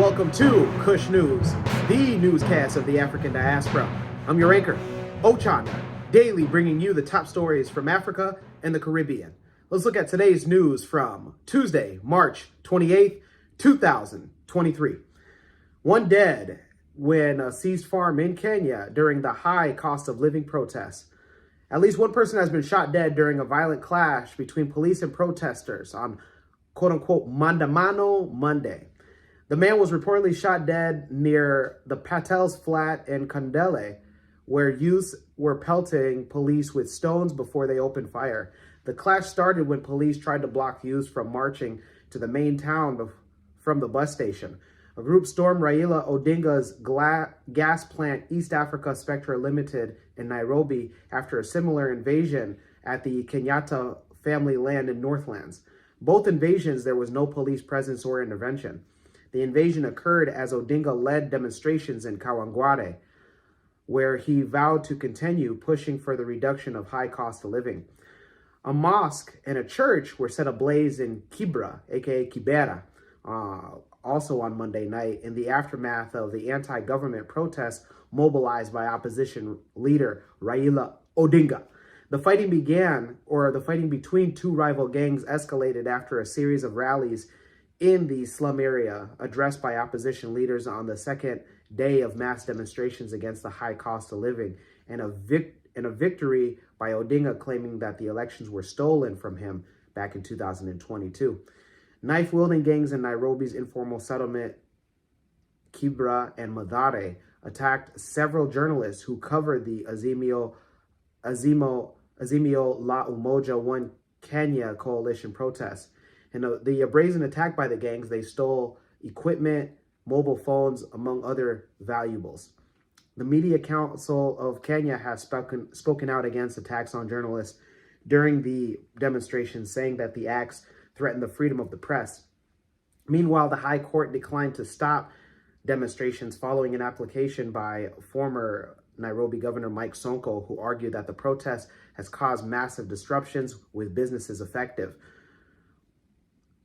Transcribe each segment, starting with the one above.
welcome to Kush News, the newscast of the African diaspora. I'm your anchor, Ochan, daily bringing you the top stories from Africa and the Caribbean. Let's look at today's news from Tuesday, March 28th, 2023. One dead when a seized farm in Kenya during the high cost of living protests. At least one person has been shot dead during a violent clash between police and protesters on quote-unquote Maandamano Monday. The man was reportedly shot dead near the Patel's flat in Kandele, where youths were pelting police with stones before they opened fire. The clash started when police tried to block youths from marching to the main town from the bus station. A group stormed Raila Odinga's gas plant, East Africa Spectra Limited, in Nairobi after a similar invasion at the Kenyatta family land in Northlands. Both invasions, there was no police presence or intervention. The invasion occurred as Odinga led demonstrations in Kawangware, where he vowed to continue pushing for the reduction of high cost of living. A mosque and a church were set ablaze in Kibra, aka Kibera, also on Monday night in the aftermath of the anti-government protests mobilized by opposition leader Raila Odinga. The fighting between two rival gangs escalated after a series of rallies in the slum area addressed by opposition leaders on the second day of mass demonstrations against the high cost of living, and a victory by Odinga claiming that the elections were stolen from him back in 2022. Knife-wielding gangs in Nairobi's informal settlement, Kibra and Mathare, attacked several journalists who covered the Azimio La Umoja One Kenya coalition protests. In the brazen attack by the gangs, they stole equipment, mobile phones, among other valuables. The Media Council of Kenya has spoken out against attacks on journalists during the demonstrations, saying that the acts threaten the freedom of the press. Meanwhile, the High Court declined to stop demonstrations following an application by former Nairobi Governor Mike Sonko, who argued that the protest has caused massive disruptions with businesses affected.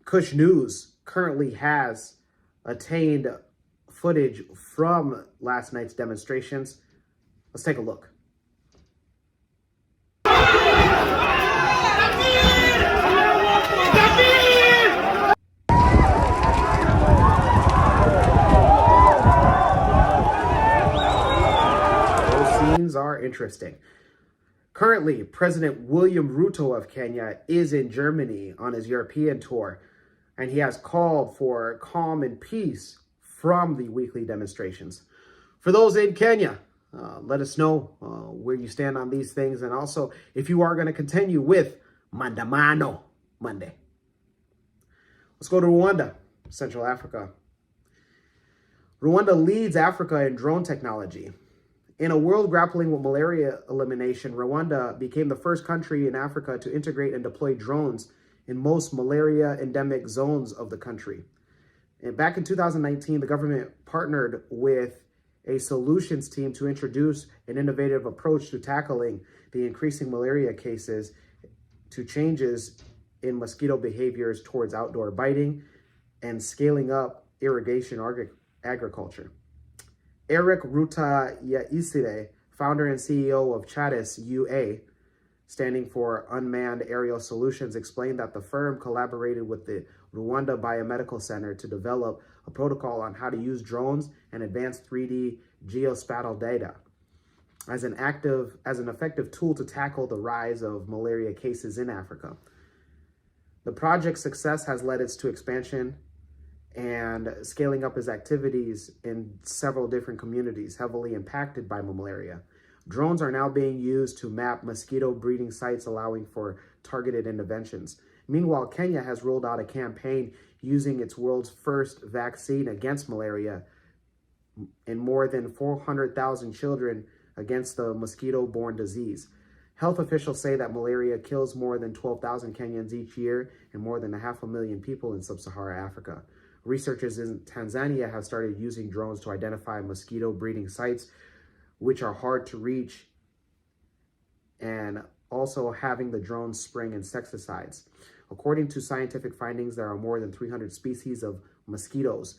Kush News currently has attained footage from last night's demonstrations. Let's take a look. Those scenes are interesting. Currently, President William Ruto of Kenya is in Germany on his European tour, and he has called for calm and peace from the weekly demonstrations. For those in Kenya, let us know where you stand on these things, and also if you are going to continue with Maandamano Monday. Let's go to Rwanda, Central Africa. Rwanda leads Africa in drone technology. In a world grappling with malaria elimination, Rwanda became the first country in Africa to integrate and deploy drones in most malaria endemic zones of the country. And back in 2019, the government partnered with a solutions team to introduce an innovative approach to tackling the increasing malaria cases, to changes in mosquito behaviors towards outdoor biting, and scaling up irrigation agriculture. Eric Rutayaisire, founder and CEO of Chattis UA, standing for Unmanned Aerial Solutions, explained that the firm collaborated with the Rwanda Biomedical Center to develop a protocol on how to use drones and advanced 3D geospatial data as an effective tool to tackle the rise of malaria cases in Africa. The project's success has led it to expansion and scaling up his activities in several different communities heavily impacted by malaria. Drones are now being used to map mosquito breeding sites, allowing for targeted interventions. Meanwhile, Kenya has rolled out a campaign using its world's first vaccine against malaria in more than 400,000 children against the mosquito-borne disease. Health officials say that malaria kills more than 12,000 Kenyans each year and more than 500,000 people in sub-Saharan Africa. Researchers in Tanzania have started using drones to identify mosquito breeding sites, which are hard to reach, and also having the drones spring insecticides. According to scientific findings, there are more than 300 species of mosquitoes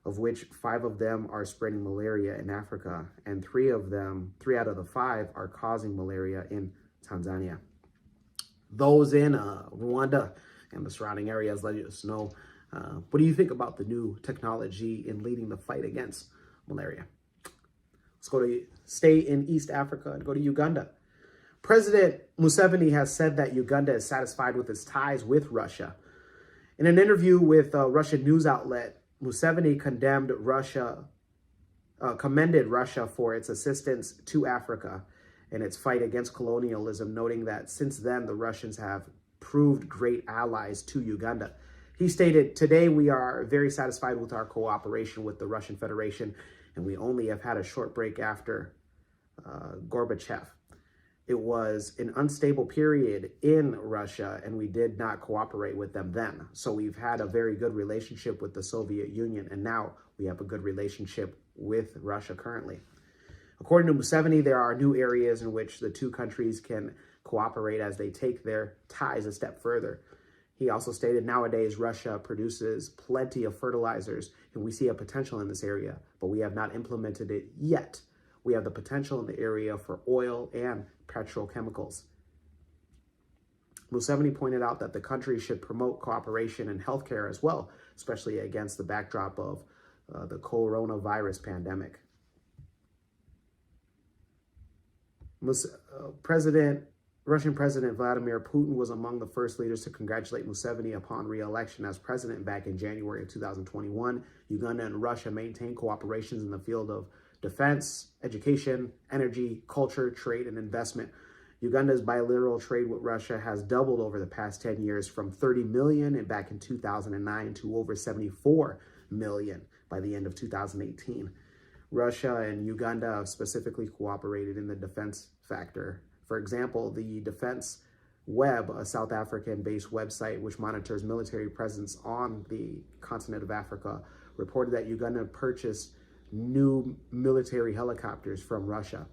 of which 5 of them are spreading malaria in Africa, and 3 out of the 5 are causing malaria in Tanzania. Those in Rwanda and the surrounding areas, let us know, what do you think about the new technology in leading the fight against malaria? Stay in East Africa and go to Uganda. President Museveni has said that Uganda is satisfied with its ties with Russia. In an interview with a Russian news outlet, Museveni commended Russia for its assistance to Africa in its fight against colonialism, noting that since then, the Russians have proved great allies to Uganda. He stated, "Today, we are very satisfied with our cooperation with the Russian Federation, and we only have had a short break after Gorbachev. It was an unstable period in Russia, and we did not cooperate with them then. So we've had a very good relationship with the Soviet Union, and now we have a good relationship with Russia currently." According to Museveni, there are new areas in which the two countries can cooperate as they take their ties a step further. He also stated, "Nowadays, Russia produces plenty of fertilizers, and we see a potential in this area, but we have not implemented it yet. We have the potential in the area for oil and petrochemicals." Museveni pointed out that the country should promote cooperation in healthcare as well, especially against the backdrop of the coronavirus pandemic. Russian President Vladimir Putin was among the first leaders to congratulate Museveni upon re-election as president back in January of 2021. Uganda and Russia maintain cooperations in the field of defense, education, energy, culture, trade, and investment. Uganda's bilateral trade with Russia has doubled over the past 10 years from 30 million back in 2009 to over 74 million by the end of 2018. Russia and Uganda have specifically cooperated in the defense sector. For example, the Defense Web, a South African-based website which monitors military presence on the continent of Africa, reported that Uganda purchased new military helicopters from Russia.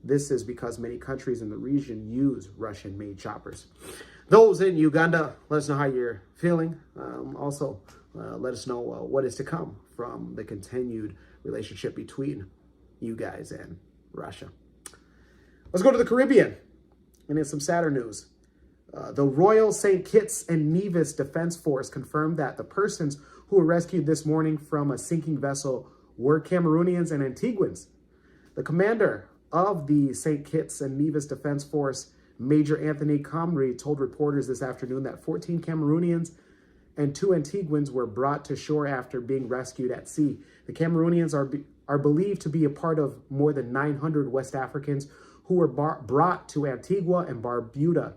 This is because many countries in the region use Russian-made choppers. Those in Uganda, let us know how you're feeling. Also, let us know what is to come from the continued relationship between you guys and Russia. Let's go to the Caribbean, and in some sadder news. The Royal St. Kitts and Nevis Defense Force confirmed that the persons who were rescued this morning from a sinking vessel were Cameroonians and Antiguans. The commander of the St. Kitts and Nevis Defense Force, Major Anthony Comrie, told reporters this afternoon that 14 Cameroonians and 2 Antiguans were brought to shore after being rescued at sea. The Cameroonians are believed to be a part of more than 900 West Africans who were brought to Antigua and Barbuda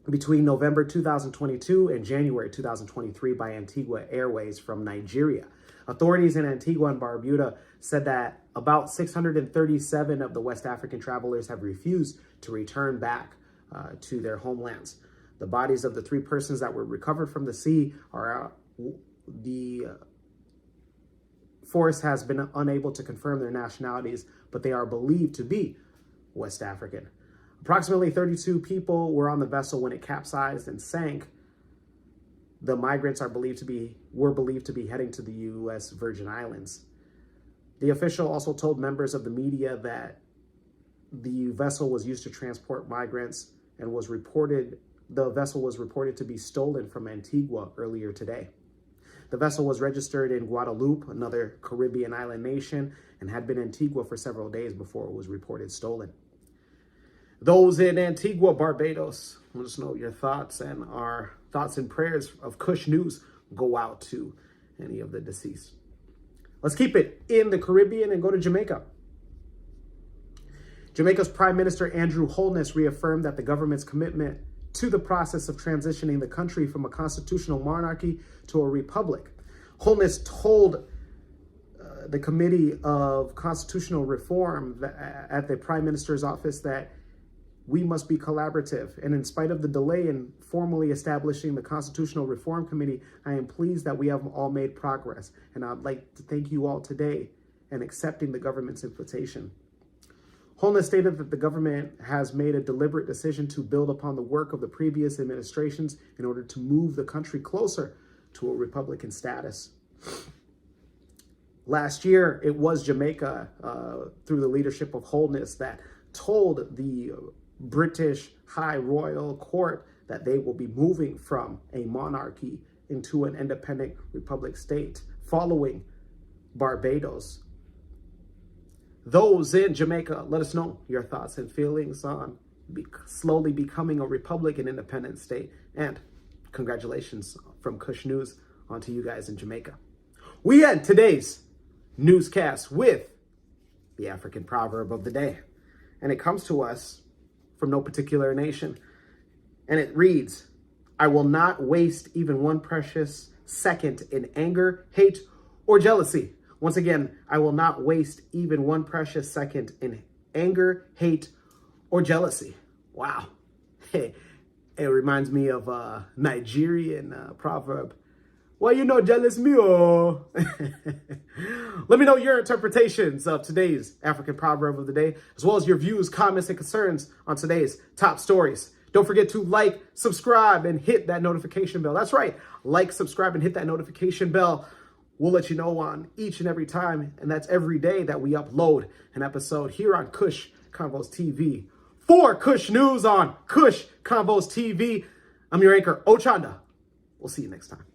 between November 2022 and January 2023 by Antigua Airways from Nigeria. Authorities in Antigua and Barbuda said that about 637 of the West African travelers have refused to return back to their homelands. The bodies of the 3 persons that were recovered from the sea are the force has been unable to confirm their nationalities, but they are believed to be West African. Approximately 32 people were on the vessel when it capsized and sank. The migrants were believed to be heading to the U.S. Virgin Islands. The official also told members of the media that the vessel was used to transport migrants and the vessel was reported to be stolen from Antigua earlier today. The vessel was registered in Guadeloupe, another Caribbean island nation, and had been in Antigua for several days before it was reported stolen. Those in Antigua, Barbados, let us know your thoughts, and our thoughts and prayers of Kush News go out to any of the deceased. Let's keep it in the Caribbean and go to Jamaica. Jamaica's Prime Minister Andrew Holness reaffirmed that the government's commitment to the process of transitioning the country from a constitutional monarchy to a republic. Holness told the Committee of Constitutional Reform at the Prime Minister's office that we must be collaborative. And in spite of the delay in formally establishing the Constitutional Reform Committee, I am pleased that we have all made progress. And I'd like to thank you all today in accepting the government's invitation. Holness stated that the government has made a deliberate decision to build upon the work of the previous administrations in order to move the country closer to a Republican status. Last year, it was Jamaica, through the leadership of Wholeness, that told the British High Royal Court that they will be moving from a monarchy into an independent republic state, following Barbados. Those in Jamaica, let us know your thoughts and feelings on slowly becoming a republic and independent state. And congratulations from Kush News onto you guys in Jamaica. We end today's newscast with the African proverb of the day. And it comes to us from no particular nation. And it reads, I will not waste even one precious second in anger, hate, or jealousy. Once again, I will not waste even one precious second in anger, hate, or jealousy. Wow. Hey, it reminds me of a Nigerian proverb. Well, you know, jealous me, oh. Let me know your interpretations of today's African proverb of the day, as well as your views, comments, and concerns on today's top stories. Don't forget to like, subscribe, and hit that notification bell. That's right. Like, subscribe, and hit that notification bell. We'll let you know on each and every time, and that's every day that we upload an episode here on Kush Convos TV. For Kush News on Kush Convos TV, I'm your anchor, Ochanda. We'll see you next time.